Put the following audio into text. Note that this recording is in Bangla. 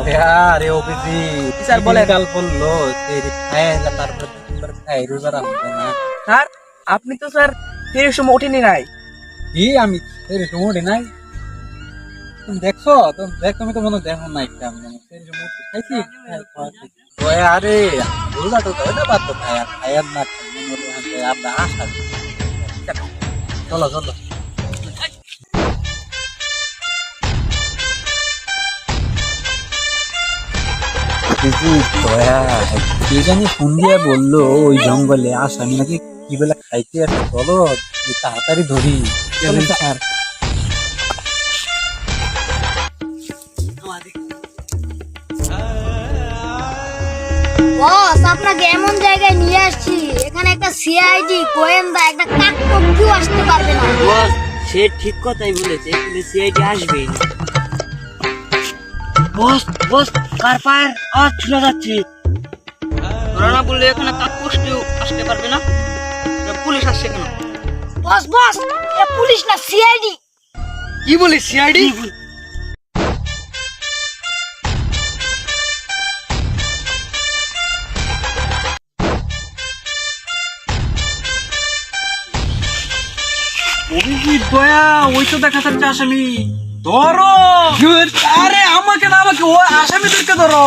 আরে ওবিসি স্যার বলেন। কাল বললো তারপরে তিনবার খাই রোজার হবে না। স্যার আপনি তো স্যার ফেরির সময় ওঠেনি নাই। কি আমি এরকম উঠি নাই? তুমি দেখছো? তুমি তো মনে হয় দেখো না একটা আমি এরকম খাইছি। ওই আরে রোজা টোজা ওটা বাদ তো খায়ার না মনে হলো আমরা আশা চলো চলো। কে জানি ফোন দিয়ে বললো ওই জঙ্গলে আসামি নাকি কি বলে খাইতে আসে, চলো তাড়াতাড়ি ধরি। স্যার বস আপনাকে এমন জায়গায় নিয়ে আসছি, এখানে একটা সিআইডি গোয়েন্দা একটা কাকপক্ষীও আসতে পারবে না। বস সে ঠিক কথাই বলেছে, কিন্তু সিআইডি আসবে। বস বস কার পায়ের আওয়াজ শোনা যাচ্ছে। ওরা না বললে এখানে কাকপক্ষীও আসতে পারবে না। পুলিশ আসছে কেন? বস বস এটা পুলিশ না, সিআইডি। কি বলিস সিআইডি? অভিজিৎ দয়া ওই তো দেখা যাচ্ছে আসামি। ধরো। আরে আমাকে না, আমাকে ও আসামিদেরকে ধরো।